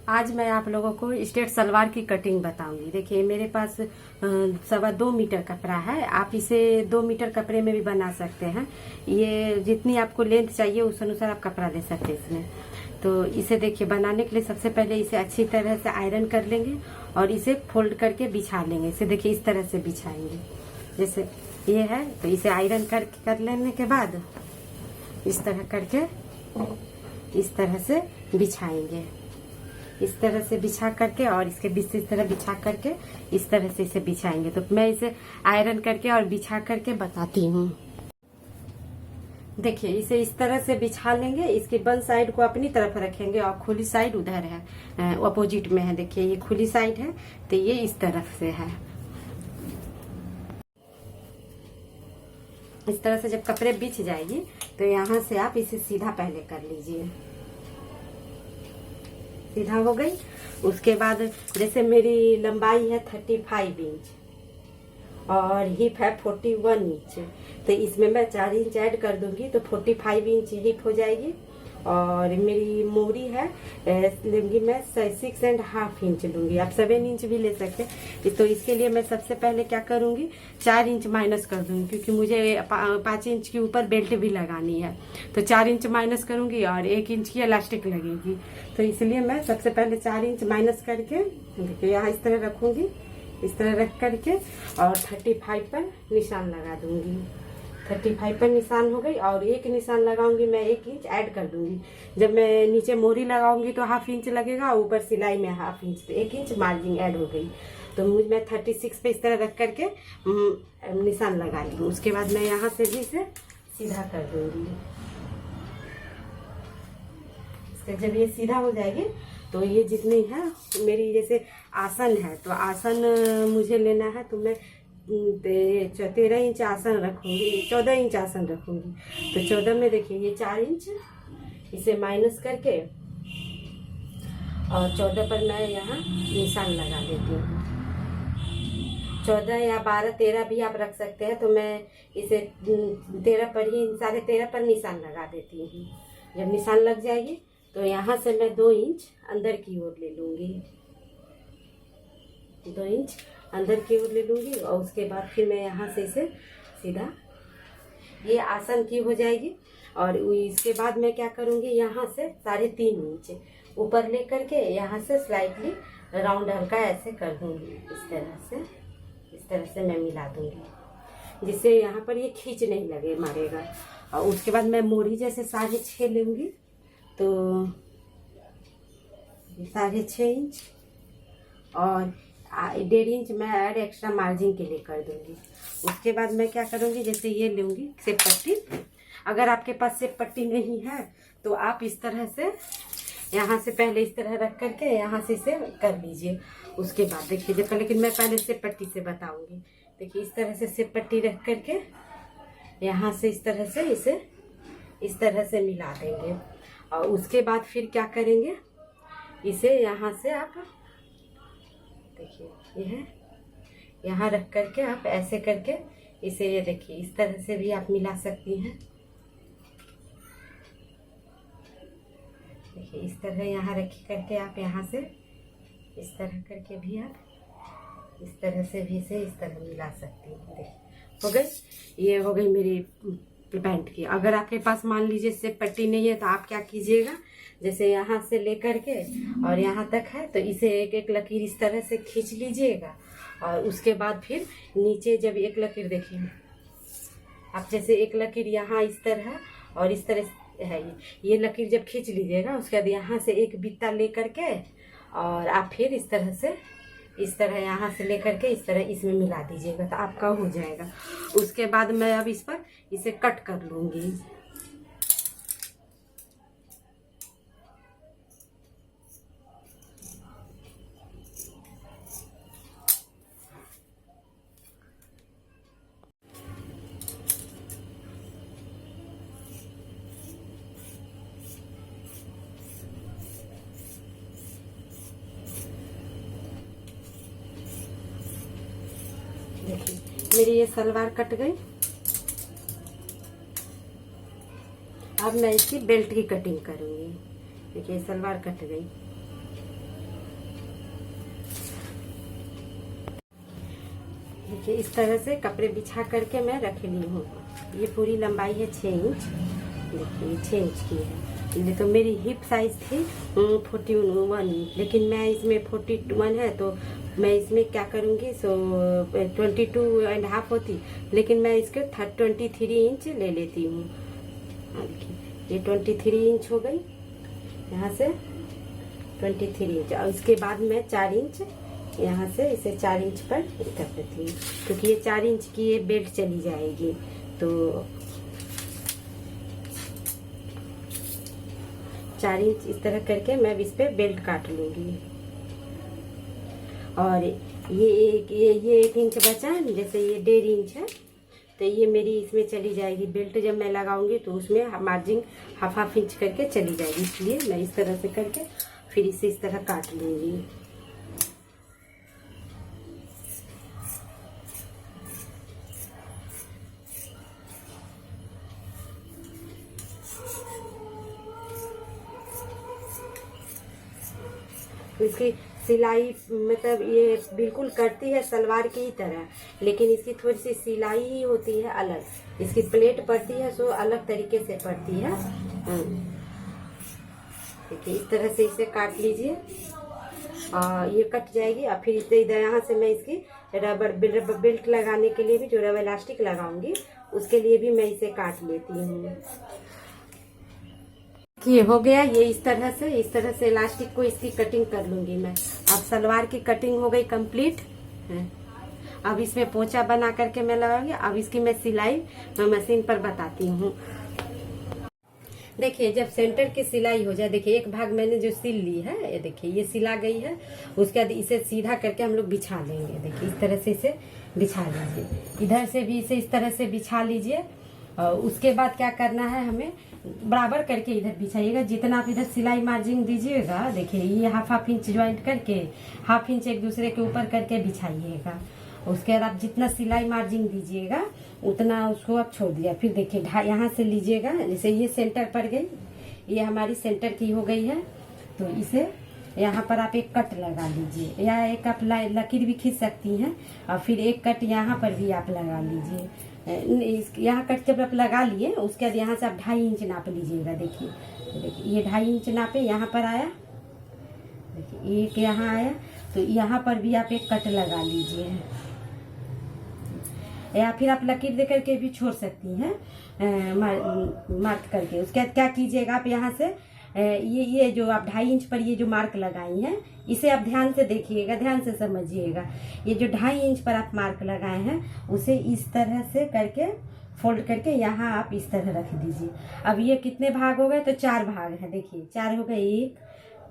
आज मैं आप लोगों को स्ट्रेट सलवार की कटिंग बताऊंगी। देखिए मेरे पास 2.25 मीटर कपड़ा है। आप इसे 2 मीटर कपड़े में भी बना सकते हैं। ये जितनी आपको लेंथ चाहिए उस अनुसार आप कपड़ा ले सकते हैं इसमें। तो इसे देखिए बनाने के लिए सबसे पहले इसे अच्छी तरह से आयरन कर लेंगे और इसे फोल्ड करके बिछा लेंगे। इसे देखिए इस तरह से बिछाएंगे, जैसे ये है। तो इसे आयरन कर लेने के बाद इस तरह करके इस तरह से बिछाएंगे। इस तरह से बिछा करके और इसके बीच इस तरह बिछा करके इस तरह से इसे बिछाएंगे। तो मैं इसे आयरन करके और बिछा करके बताती हूँ। देखिए इसे इस तरह से बिछा लेंगे। इसकी बंद साइड को अपनी तरफ रखेंगे और खुली साइड उधर है, अपोजिट में है। देखिए ये खुली साइड है तो ये इस तरफ से है। इस तरह से जब कपड़े बिछ जाएगी तो यहाँ से आप इसे सीधा पहले कर लीजिए। सीधा हो गई। उसके बाद जैसे मेरी लंबाई है 35 इंच और हिप है 41 इंच, तो इसमें मैं 4 इंच ऐड कर दूंगी तो 45 इंच हिप हो जाएगी। और मेरी मोरी है लूंगी मैं 6.5 इंच लूंगी। आप 7 इंच भी ले सकते हैं। तो इसके लिए मैं सबसे पहले क्या करूंगी, 4 इंच माइनस कर दूंगी, क्योंकि मुझे 5 इंच के ऊपर बेल्ट भी लगानी है। तो 4 इंच माइनस करूंगी और 1 इंच की इलास्टिक लगेगी। तो इसलिए मैं सबसे पहले 4 इंच माइनस करके देखिए यहाँ इस तरह रखूंगी। इस तरह रख करके और 35 पर निशान लगा दूंगी। 35 पर निशान हो गई और एक निशान लगाऊंगी मैं, 1 इंच ऐड कर दूंगी। जब मैं नीचे मोरी लगाऊंगी तो 1/2 इंच लगेगा, ऊपर सिलाई में 1/2 इंच, तो 1 इंच मार्जिन ऐड हो गई। तो मैं 36 पे इस तरह रख करके निशान लगा ली। उसके बाद मैं यहाँ से भी इसे सीधा कर दूंगी। जब ये सीधा हो जाएगी तो ये जितनी है मेरी जैसे आसन है, तो आसन मुझे लेना है तो मैं 13 इंच आसन रखूंगी, 14 इंच आसन रखूंगी। तो 14 में देखिए ये 4 इंच इसे माइनस करके और 14 पर मैं यहाँ निशान लगा देती हूँ। 14 या 12, 13 भी आप रख सकते हैं। तो मैं इसे 13 पर ही 13.5 पर निशान लगा देती हूँ। जब निशान लग जाएगी तो यहाँ से मैं 2 इंच अंदर की ओर ले लूंगी। 2 इंच अंदर की ओर ले लूंगी और उसके बाद फिर मैं यहाँ से इसे सीधा ये आसन की हो जाएगी। और इसके बाद मैं क्या करूँगी, यहाँ से 3.5 इंच ऊपर ले करके यहाँ से स्लाइटली राउंड हल्का ऐसे कर दूंगी। इस तरह से मैं मिला दूंगी, जिससे यहाँ पर ये खींच नहीं लगे मारेगा। और उसके बाद मैं मोरी जैसे 6.5 लूंगी, तो 6.5 इंच और 1.5 इंच मैं ऐड एक्स्ट्रा मार्जिन के लिए कर दूंगी। उसके बाद मैं क्या करूंगी, जैसे ये लूंगी सेप पट्टी। अगर आपके पास सेप पट्टी नहीं है तो आप इस तरह से यहाँ से पहले इस तरह रख करके यहाँ से इसे कर लीजिए। उसके बाद देखिए जब, लेकिन मैं पहले सेप पट्टी से बताऊंगी। देखिए इस तरह से सेप पट्टी रख करके यहाँ से इस तरह से इसे इस तरह से मिला देंगे। और उसके बाद फिर क्या करेंगे, इसे यहाँ से आप देखिए ये है, यहाँ रख करके आप ऐसे करके इसे ये देखिए इस तरह से भी आप मिला सकती हैं। देखिए इस तरह यहाँ रखी करके आप यहाँ से इस तरह करके भी आप इस तरह से भी इसे इस तरह मिला सकती हैं। देखिए हो गई, ये हो गई मेरी पैंट की। अगर आपके पास मान लीजिए सेप पट्टी नहीं है तो आप क्या कीजिएगा, जैसे यहाँ से लेकर के और यहाँ तक है तो इसे एक एक लकीर इस तरह से खींच लीजिएगा। और उसके बाद फिर नीचे जब एक लकीर देखिए आप, जैसे एक लकीर यहाँ इस तरह और इस तरह है, ये लकीर जब खींच लीजिएगा उसके बाद यहाँ से एक बित्ता लेकर के और आप फिर इस तरह यहाँ से लेकर के इस तरह इसमें मिला दीजिएगा तो आपका हो जाएगा। उसके बाद मैं अब इस पर इसे कट कर लूँगी। देखिए मेरी ये सलवार कट गई। अब मैं इसकी बेल्ट की कटिंग करूँगी। देखिए सलवार कट गई। देखिए इस तरह से कपड़े बिछा करके मैं रख ली हूँ। ये पूरी लंबाई है 6 इंच। देखिए 6 इंच की है। ये तो मेरी हिप साइज थी 41 इंच, लेकिन मैं इसमें 41 है तो मैं इसमें क्या करूँगी, सो 22.5 होती, लेकिन मैं इसके 23 इंच ले लेती हूँ। देखिए ये 23 इंच हो गई, यहाँ से 23 इंच, और इसके बाद मैं 4 इंच यहाँ से इसे 4 इंच पर कर देती हूँ, क्योंकि ये 4 इंच की ये बेल्ट चली जाएगी। तो 4 इंच इस तरह करके मैं इस पे बेल्ट काट लूंगी। और ये 1 इंच बचा है, जैसे ये 1.5 इंच है, तो ये मेरी इसमें चली जाएगी। बेल्ट जब मैं लगाऊंगी तो उसमें मार्जिन हाफ इंच करके चली जाएगी, इसलिए मैं इस तरह से करके फिर इसे इस तरह काट लूंगी। इसकी सिलाई मतलब ये बिल्कुल करती है सलवार की ही तरह, लेकिन इसकी थोड़ी सी सिलाई ही होती है अलग। इसकी प्लेट पड़ती है सो अलग तरीके से पड़ती है। देखिए इस तरह से इसे काट लीजिए और ये कट जाएगी। और फिर इधर यहाँ से मैं इसकी रबर बेल्ट लगाने के लिए भी जो रबर इलास्टिक लगाऊंगी उसके लिए भी मैं इसे काट लेती हूँ। ये हो गया। ये इस तरह से इलास्टिक को इसकी कटिंग कर लूंगी मैं। अब सलवार की कटिंग हो गई कंप्लीट। अब इसमें पोंचा बना करके मैं लगाऊंगी। अब इसकी मैं सिलाई मैं मशीन पर बताती हूँ। देखिए जब सेंटर की सिलाई हो जाए, देखिए एक भाग मैंने जो सिल ली है, ये देखिए ये सिला गई है। उसके बाद इसे सीधा करके हम लोग बिछा लेंगे। देखिए इस तरह से इसे बिछा लीजिए, इधर से भी इसे इस तरह से बिछा लीजिए। और उसके बाद क्या करना है, हमें बराबर करके इधर बिछाइएगा। जितना आप इधर सिलाई मार्जिन दीजिएगा, देखिए ये हाफ इंच ज्वाइंट करके हाफ इंच एक दूसरे के ऊपर करके बिछाइएगा। उसके बाद आप जितना सिलाई मार्जिन दीजिएगा उतना उसको आप छोड़ दिया। फिर देखिए यहाँ से लीजिएगा, जैसे ये सेंटर पड़ गई, ये हमारी सेंटर की हो गई है, तो इसे यहाँ पर आप एक कट लगा लीजिए, या एक आप लकीर भी खींच सकती हैं। और फिर एक कट यहाँ पर भी आप लगा लीजिए। यहाँ कट जब आप लगा लिए उसके बाद यहाँ से आप 2.5 इंच नाप लीजिएगा। देखिए ये 2.5 इंच नापे, यहाँ पर आया, देखिए एक यहाँ आया, तो यहाँ पर भी आप एक कट लगा लीजिए। या फिर आप लकीर दे करके भी छोड़ सकती हैं मार्क करके। उसके बाद क्या कीजिएगा, आप यहाँ से ये जो आप 2.5 इंच पर ये जो मार्क लगाई हैं, इसे आप ध्यान से देखिएगा, ध्यान से समझिएगा। ये जो 2.5 इंच पर आप मार्क लगाए हैं उसे इस तरह से करके फोल्ड करके यहाँ आप इस तरह रख दीजिए। अब ये कितने भाग हो गए, तो 4 भाग हैं। देखिए 4 हो गए,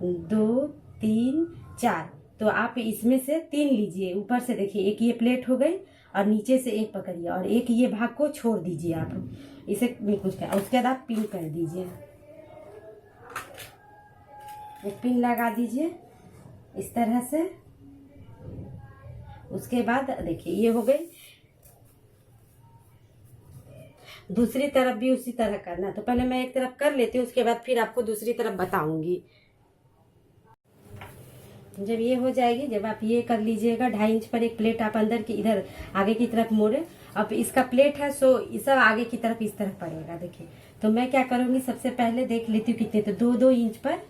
1 2 3 4। तो आप इसमें से 3 लीजिए ऊपर से। देखिए एक ये प्लेट हो गई और नीचे से एक पकड़िए और एक ये भाग को छोड़ दीजिए आप, इसे कुछ कर। उसके बाद आप पिन कर दीजिए, एक पिन लगा दीजिए इस तरह से। उसके बाद देखिए ये हो गई। दूसरी तरफ भी उसी तरह करना, तो पहले मैं एक तरफ कर लेती हूँ, उसके बाद फिर आपको दूसरी तरफ बताऊंगी। जब ये हो जाएगी, जब आप ये कर लीजिएगा, 2.5 इंच पर एक प्लेट आप अंदर की इधर आगे की तरफ मोड़े। अब इसका प्लेट है सो इस सब आगे की तरफ इस तरफ पड़ेगा। देखिए तो मैं क्या करूंगी, सबसे पहले देख लेती हूँ कितने, तो 2-2 इंच पर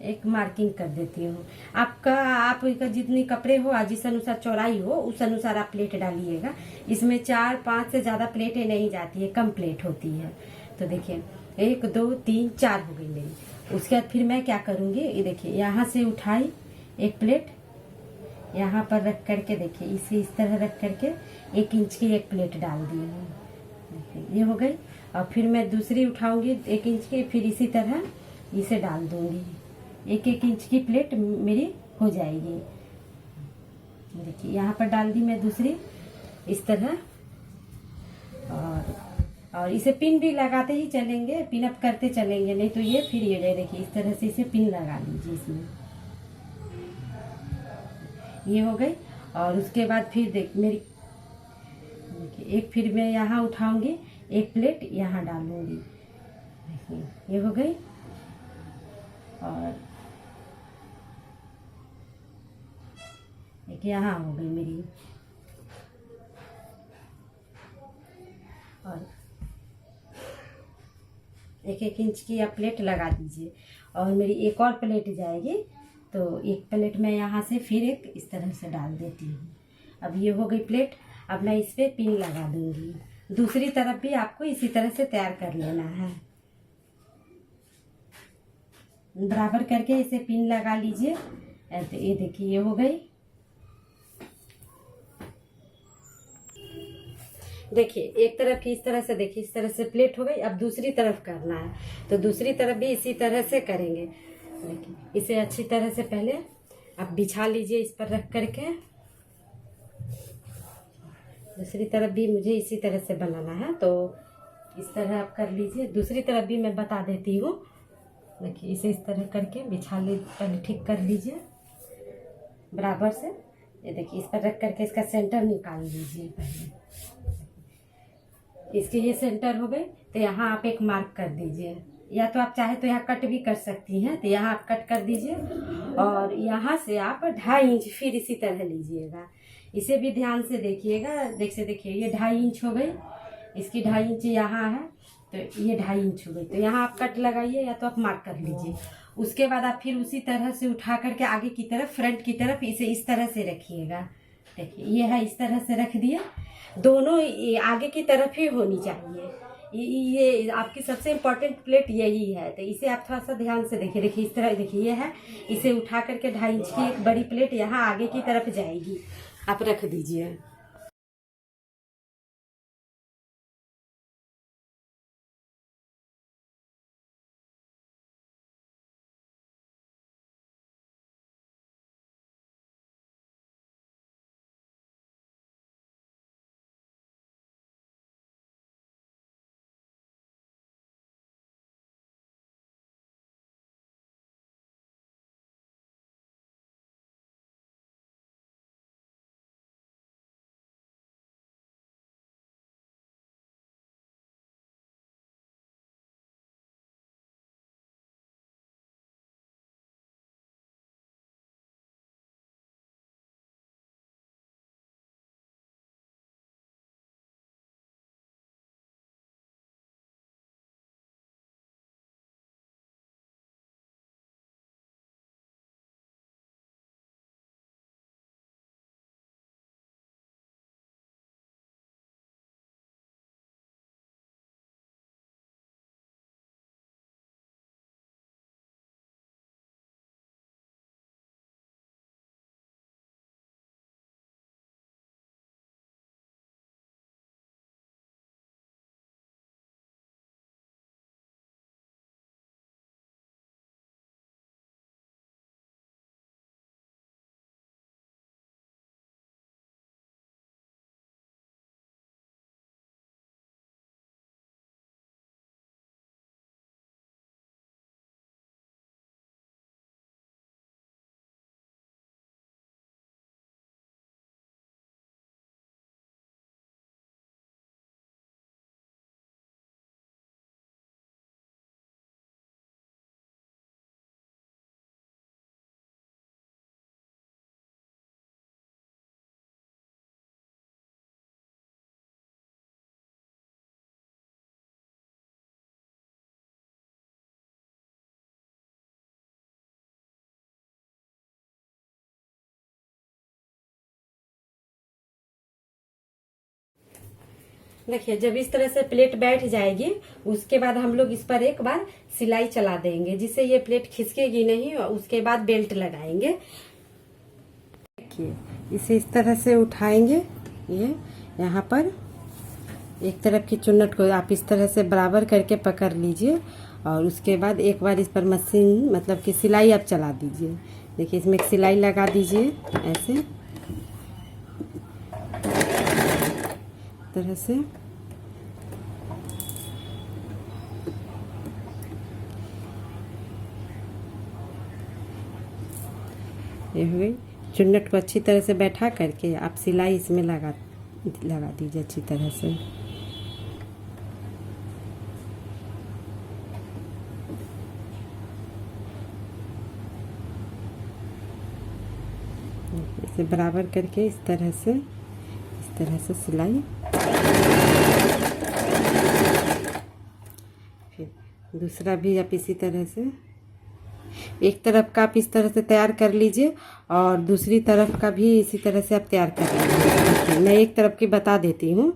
एक मार्किंग कर देती हूँ। आपका जितनी कपड़े हो, जिस अनुसार चौड़ाई हो उस अनुसार आप प्लेट डालिएगा। इसमें 4-5 से ज्यादा प्लेटें नहीं जाती है, कम प्लेट होती है। तो देखिए 1 2 3 4 हो गई मेरी। उसके बाद फिर मैं क्या करूंगी, ये देखिए यहाँ से उठाई एक प्लेट, यहाँ पर रख करके देखिए इसे इस तरह रख करके 1 इंच की एक प्लेट डाल दी हूँ। देखिए ये हो गई। और फिर मैं दूसरी उठाऊंगी 1 इंच की, फिर इसी तरह इसे डाल दूंगी। 1-1 इंच की प्लेट मेरी हो जाएगी। देखिए यहाँ पर डाल दी मैं दूसरी इस तरह। और इसे पिन भी लगाते ही चलेंगे, पिन अप करते चलेंगे, नहीं तो ये फिर ये जाए। देखिए इस तरह से इसे पिन लगा लीजिए इसमें। ये हो गई। और उसके बाद फिर देख मेरी, देखिए एक फिर मैं यहाँ उठाऊंगी, एक प्लेट यहाँ डालूंगी। देखिए ये हो गई। और एक यहाँ हो गई मेरी। एक एक इंच की आप प्लेट लगा दीजिए। और मेरी एक और प्लेट जाएगी, तो एक प्लेट मैं यहाँ से फिर एक इस तरह से डाल देती हूँ। अब ये हो गई प्लेट। अब मैं इस पर पिन लगा दूंगी। दूसरी तरफ भी आपको इसी तरह से तैयार कर लेना है। बराबर करके इसे पिन लगा लीजिए। तो ये देखिए ये हो गई। देखिए एक तरफ की इस तरह से, देखिए इस तरह से प्लेट हो गई। अब दूसरी तरफ करना है, तो दूसरी तरफ भी इसी तरह से करेंगे। देखिए इसे अच्छी तरह से पहले आप बिछा लीजिए इस पर रख करके। दूसरी तरफ भी मुझे इसी तरह से बनाना है, तो इस तरह आप कर लीजिए। दूसरी तरफ भी मैं बता देती हूँ। देखिए इसे इस तरह करके बिछा ले, पहले ठीक कर लीजिए बराबर से। ये देखिए इस पर रख करके इसका सेंटर निकाल लीजिए पहले। इसके ये सेंटर हो गए, तो यहाँ आप एक मार्क कर दीजिए, या तो आप चाहे तो यहाँ कट भी कर सकती हैं। तो यहाँ आप कट कर दीजिए और यहाँ से आप 2.5 इंच फिर इसी तरह लीजिएगा। इसे भी ध्यान से देखिएगा। देखिए ये 2.5 इंच हो गई, इसकी 2.5 इंच यहाँ है, तो ये 2.5 इंच हो गई। तो यहाँ आप कट लगाइए या तो आप मार्क कर लीजिए। उसके बाद आप फिर उसी तरह से उठा करके आगे की तरफ, फ्रंट की तरफ इसे इस तरह से रखिएगा। देखिए ये है, इस तरह से रख दिया। दोनों आगे की तरफ ही होनी चाहिए। ये आपकी सबसे इम्पोर्टेंट प्लेट यही है, तो इसे आप थोड़ा सा ध्यान से देखिए। देखिए इस तरह, देखिए ये है, इसे उठा करके 2.5 इंच की एक बड़ी प्लेट यहाँ आगे की तरफ जाएगी, आप रख दीजिए। देखिए जब इस तरह से प्लेट बैठ जाएगी, उसके बाद हम लोग इस पर एक बार सिलाई चला देंगे, जिससे ये प्लेट खिसकेगी नहीं। और उसके बाद बेल्ट लगाएंगे। देखिए इसे इस तरह से उठाएंगे। ये यहाँ पर एक तरफ की चुन्नट को आप इस तरह से बराबर करके पकड़ लीजिए, और उसके बाद एक बार इस पर मशीन मतलब कि सिलाई आप चला दीजिए। देखिए इसमें एक सिलाई लगा दीजिए ऐसे तरह से। ये हो गई। चुन्नट को अच्छी तरह से बैठा करके आप सिलाई इसमें लगा दीजिए अच्छी तरह से। इसे बराबर करके इस तरह से सिलाई। फिर दूसरा भी आप इसी तरह से, एक तरफ का आप इस तरह से तैयार कर लीजिए और दूसरी तरफ का भी इसी तरह से आप तैयार कर लीजिए। मैं एक तरफ की बता देती हूँ।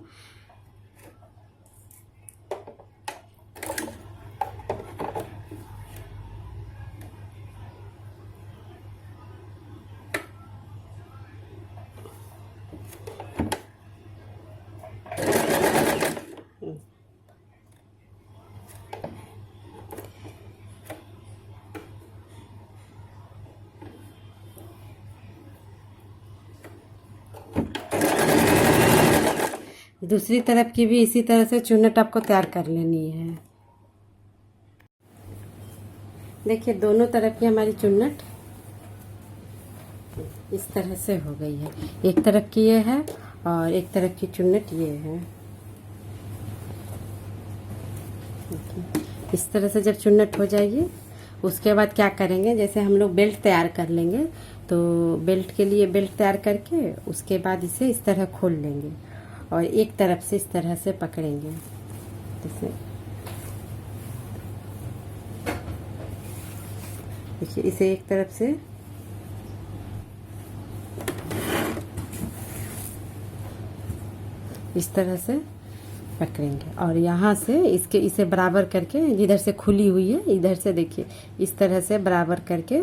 दूसरी तरफ की भी इसी तरह से चुन्नट आपको तैयार कर लेनी है। देखिए दोनों तरफ की हमारी चुन्नट इस तरह से हो गई है। एक तरफ की ये है और एक तरफ की चुन्नट ये है। इस तरह से जब चुन्नट हो जाएगी उसके बाद क्या करेंगे, जैसे हम लोग बेल्ट तैयार कर लेंगे तो बेल्ट के लिए बेल्ट तैयार करके उसके बाद इसे इस तरह खोल लेंगे और एक तरफ से इस तरह से पकड़ेंगे। जैसे देखिए इसे एक तरफ से इस तरह से पकड़ेंगे और यहाँ से इसे बराबर करके, जिधर से खुली हुई है इधर से देखिए इस तरह से बराबर करके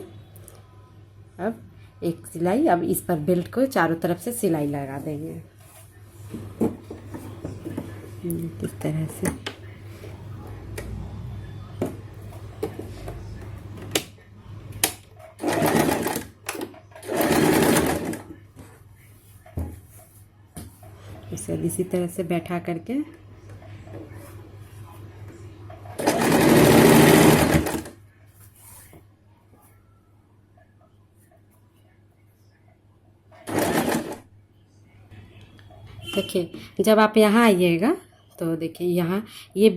अब एक सिलाई, अब इस पर बेल्ट को चारों तरफ से सिलाई लगा देंगे इस तरह से। इसे इसी तरह से बैठा करके देखिए जब आप यहाँ आइएगा तो देखिए यहाँ ये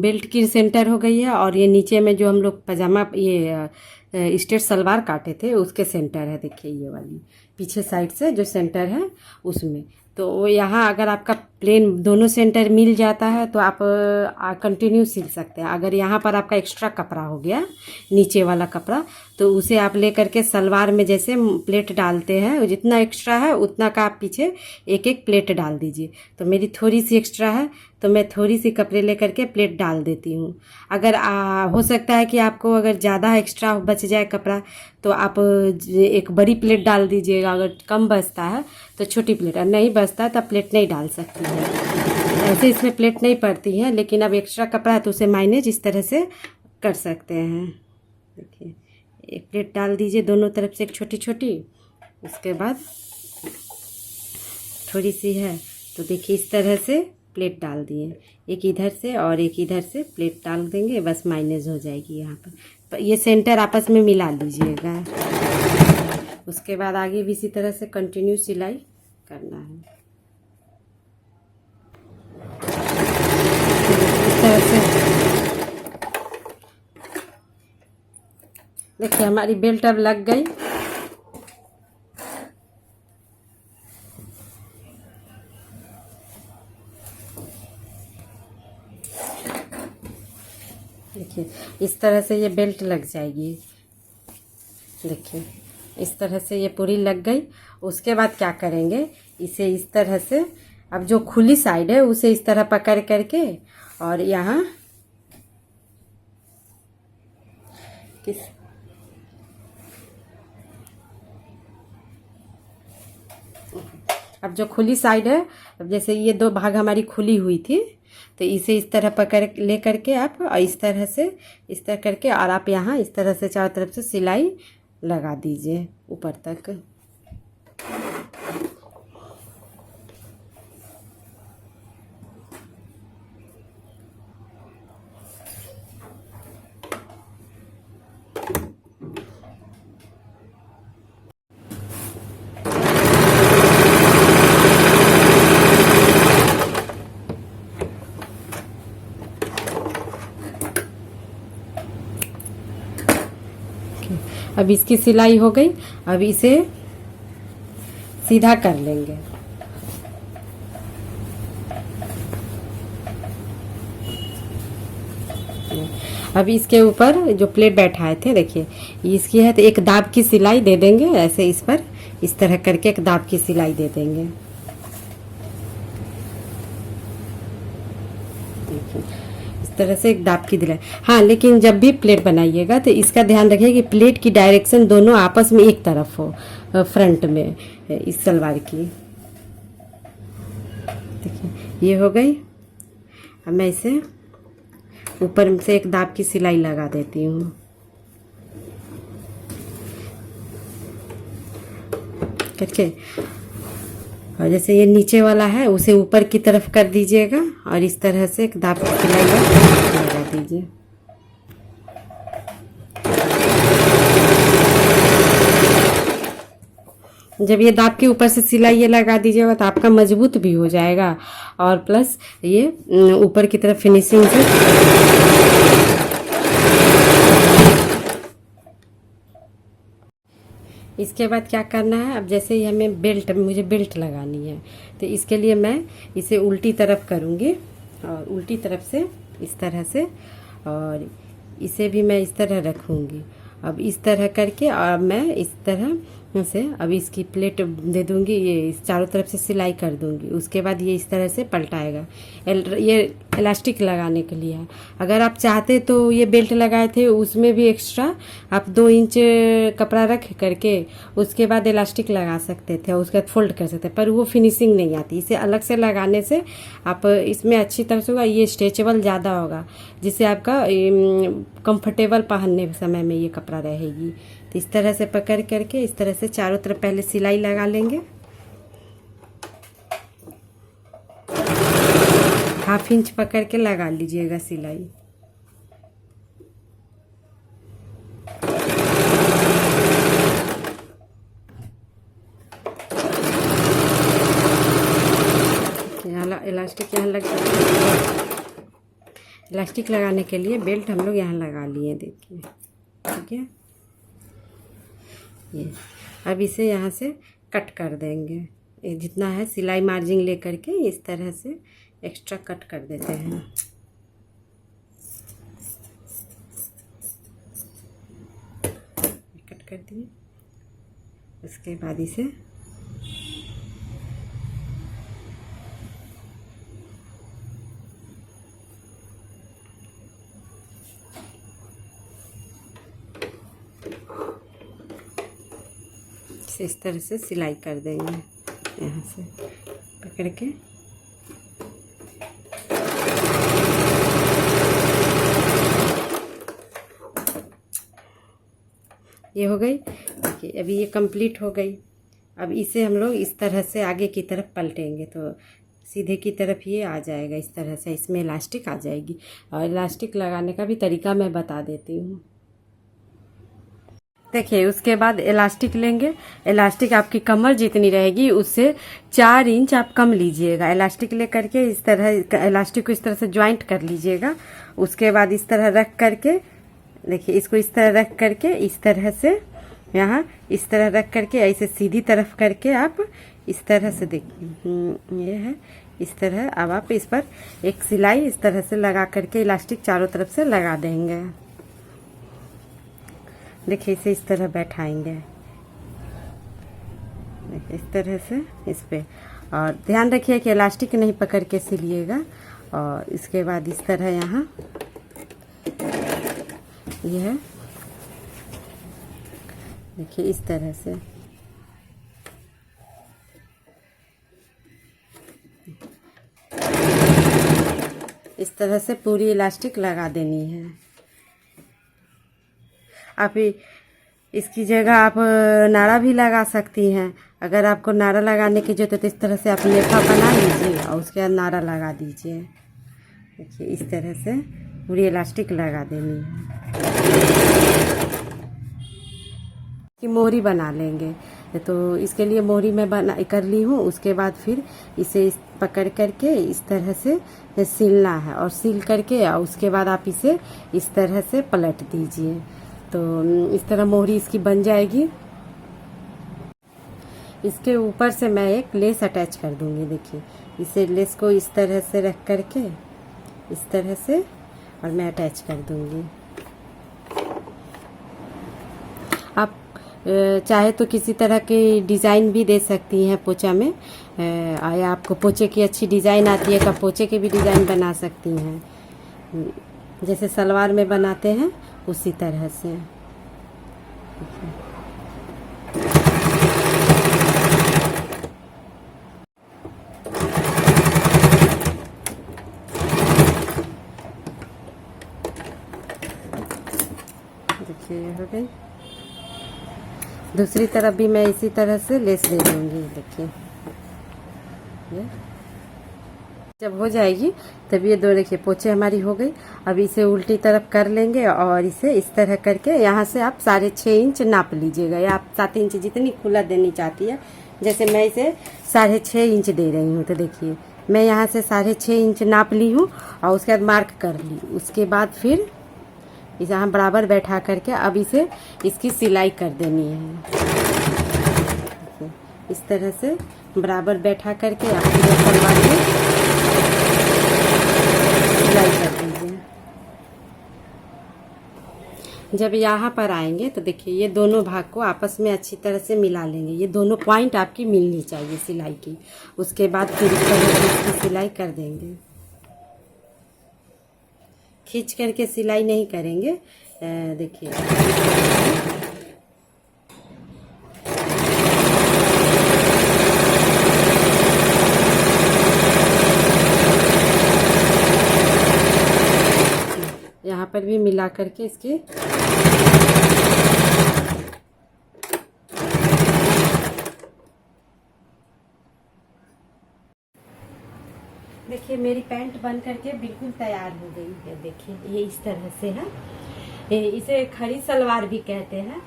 बेल्ट की सेंटर हो गई है और ये नीचे में जो हम लोग पजामा ये स्ट्रेट सलवार काटे थे उसके सेंटर है। देखिए ये वाली पीछे साइड से जो सेंटर है उसमें, तो वो यहाँ अगर आपका प्लेन दोनों सेंटर मिल जाता है तो आप कंटिन्यू सिल सकते हैं। अगर यहाँ पर आपका एक्स्ट्रा कपड़ा हो गया नीचे वाला कपड़ा तो उसे आप ले करके सलवार में जैसे प्लेट डालते हैं, जितना एक्स्ट्रा है उतना का आप पीछे एक एक प्लेट डाल दीजिए। तो मेरी थोड़ी सी एक्स्ट्रा है तो मैं थोड़ी सी कपड़े ले करके प्लेट डाल देती हूँ। अगर हो सकता है कि आपको अगर ज़्यादा एक्स्ट्रा बच जाए कपड़ा तो आप एक बड़ी प्लेट डाल दीजिएगा। अगर कम बचता है तो छोटी प्लेट, और नहीं बचता है तो प्लेट नहीं डाल सकती है। ऐसे इसमें प्लेट नहीं पड़ती है, लेकिन अब एक्स्ट्रा कपड़ा है तो उसे मैनेज इस तरह से कर सकते हैं। देखिए एक प्लेट डाल दीजिए दोनों तरफ से एक छोटी छोटी, उसके बाद थोड़ी सी है तो देखिए इस तरह से प्लेट डाल दिए, एक इधर से और एक इधर से प्लेट डाल देंगे, बस माइनस हो जाएगी। यहाँ पर ये सेंटर आपस में मिला लीजिएगा। उसके बाद आगे भी इसी तरह से कंटिन्यू सिलाई करना है। इस तरह से देखिए हमारी बेल्ट अब लग गई। देखिए इस तरह से ये बेल्ट लग जाएगी। देखिए इस तरह से ये पूरी लग गई। उसके बाद क्या करेंगे, इसे इस तरह से, अब जो खुली साइड है उसे इस तरह पकड़ करके और यहाँ अब जो खुली साइड है, अब जैसे ये दो भाग हमारी खुली हुई थी तो इसे इस तरह पकड़ ले करके आप और इस तरह करके और आप यहाँ इस तरह से चारों तरफ से सिलाई लगा दीजिए ऊपर तक। अब इसकी सिलाई हो गई। अब इसे सीधा कर लेंगे। अब इसके ऊपर जो प्लेट बैठाए थे देखिए इसकी है तो एक दाब की सिलाई दे देंगे, ऐसे इस पर इस तरह करके एक दाब की सिलाई दे देंगे। देखिए इस तरह से एक दाब की दिलाई। हाँ, लेकिन जब भी प्लेट बनाइएगा तो इसका ध्यान रखिए कि प्लेट की डायरेक्शन दोनों आपस में एक तरफ हो, फ्रंट में इस सलवार की। देखिए ये हो गई। अब मैं इसे ऊपर से एक दाब की सिलाई लगा देती हूँ। करके और जैसे ये नीचे वाला है उसे ऊपर की तरफ कर दीजिएगा और इस तरह से एक दाब की सिलाई लगा दीजिए। जब ये दाब के ऊपर से सिलाई ये लगा दीजिएगा तो आपका मजबूत भी हो जाएगा और प्लस ये ऊपर की तरफ फिनिशिंग से। इसके बाद क्या करना है, अब जैसे ही हमें मुझे बेल्ट लगानी है तो इसके लिए मैं इसे उल्टी तरफ करूँगी और उल्टी तरफ से इस तरह से, और इसे भी मैं इस तरह रखूँगी। अब इस तरह करके और मैं इस तरह से अब इसकी प्लेट दे दूंगी, ये इस चारों तरफ से सिलाई कर दूंगी। उसके बाद ये इस तरह से पलटाएगा। ये इलास्टिक लगाने के लिए है। अगर आप चाहते तो ये बेल्ट लगाए थे उसमें भी एक्स्ट्रा आप 2 इंच कपड़ा रख करके उसके बाद इलास्टिक लगा सकते थे और उसके बाद फोल्ड कर सकते, पर वो फिनिशिंग नहीं आती। इसे अलग से लगाने से आप इसमें अच्छी तरह से होगा, ये स्ट्रेचेबल ज़्यादा होगा जिससे आपका कंफर्टेबल पहनने समय में ये कपड़ा रहेगी। तो इस तरह से पकड़ करके इस तरह से चारों तरफ पहले सिलाई लगा लेंगे। 1/2 इंच पकड़ के लगा लीजिएगा सिलाई। इलास्टिक यहाँ लग इलास्टिक लगाने के लिए बेल्ट हम लोग यहाँ लगा लिए, देखिए ठीक है। ये अब इसे यहाँ से कट कर देंगे, ये जितना है सिलाई मार्जिन ले करके इस तरह से एक्स्ट्रा कट कर देते हैं। कट कर दिए। उसके बाद इसे इस तरह से सिलाई कर देंगे, यहाँ से पकड़ के। ये हो गई। देखिए अभी ये कंप्लीट हो गई। अब इसे हम लोग इस तरह से आगे की तरफ पलटेंगे तो सीधे की तरफ ये आ जाएगा। इस तरह से इसमें इलास्टिक आ जाएगी और इलास्टिक लगाने का भी तरीका मैं बता देती हूँ। देखिए उसके बाद इलास्टिक लेंगे। इलास्टिक आपकी कमर जितनी रहेगी उससे 4 इंच आप कम लीजिएगा। इलास्टिक ले करके इस तरह इलास्टिक को इस तरह से ज्वाइंट कर लीजिएगा। उसके बाद इस तरह रख करके देखिए इसको इस तरह रख करके इस तरह से यहाँ इस तरह रख करके ऐसे सीधी तरफ करके आप इस तरह से देखिए ये है इस तरह। अब आप इस पर एक सिलाई इस तरह से लगा करके इलास्टिक चारों तरफ से लगा देंगे। देखिए इसे इस तरह बैठाएंगे, देखिए इस तरह से इस पे। और ध्यान रखिए कि इलास्टिक नहीं पकड़ के सिलिएगा। और इसके बाद इस तरह यहाँ ये है देखिए इस तरह से इस तरह से पूरी इलास्टिक लगा देनी है। आप इसकी जगह आप नाड़ा भी लगा सकती हैं। अगर आपको नाड़ा लगाने की जरूरत है तो इस तरह से आप लेफा बना लीजिए और उसके बाद नाड़ा लगा दीजिए। देखिए इस तरह से पूरी इलास्टिक लगा देनी है। कि मोहरी बना लेंगे तो इसके लिए मोहरी मैं बना कर ली हूँ। उसके बाद फिर इसे पकड़ करके इस तरह से सिलना है और सिल करके और उसके बाद आप इसे इस तरह से पलट दीजिए तो इस तरह मोहरी इसकी बन जाएगी। इसके ऊपर से मैं एक लेस अटैच कर दूंगी। देखिए इसे लेस को इस तरह से रख करके इस तरह से और मैं अटैच कर दूंगी। आप चाहे तो किसी तरह की डिज़ाइन भी दे सकती हैं पोचा में। या आपको पोचे की अच्छी डिज़ाइन आती है तो पोचे की भी डिज़ाइन बना सकती हैं, जैसे सलवार में बनाते हैं उसी तरह से। देखिए हो गई। दूसरी तरफ भी मैं इसी तरह से लेस दे दूंगी। देखिए ये जब हो जाएगी तब ये दो देखिए पोचे हमारी हो गई। अब इसे उल्टी तरफ कर लेंगे और इसे इस तरह करके यहाँ से आप 6.5 इंच नाप लीजिएगा, या आप 7 इंच जितनी खुला देनी चाहती है। जैसे मैं इसे 6.5 इंच दे रही हूँ, तो देखिए मैं यहाँ से 6.5 इंच नाप ली हूँ और उसके बाद मार्क कर ली। उसके बाद फिर इसे यहाँ बराबर बैठा करके अब इसे इसकी सिलाई कर देनी है। इस तरह से बराबर बैठा करके आप सलवार में सिलाई कर दीजिए। जब यहाँ पर आएंगे तो देखिए ये दोनों भाग को आपस में अच्छी तरह से मिला लेंगे। ये दोनों पॉइंट आपकी मिलनी चाहिए सिलाई की। उसके बाद फिर इस तरह से इसकी सिलाई कर देंगे। खींच करके सिलाई नहीं करेंगे। देखिए यहाँ पर भी मिला करके इसकी देखिए मेरी पैंट बन करके बिल्कुल तैयार हो गई है। देखिए ये इस तरह से है। इसे खड़ी सलवार भी कहते हैं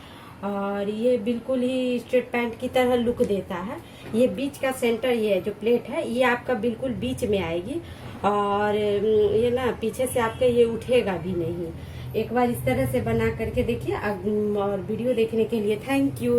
और ये बिल्कुल ही स्ट्रेट पैंट की तरह लुक देता है। ये बीच का सेंटर, ये जो प्लेट है ये आपका बिल्कुल बीच में आएगी और ये ना पीछे से आपका ये उठेगा भी नहीं। एक बार इस तरह से बना करके देखिए। और वीडियो देखने के लिए थैंक यू।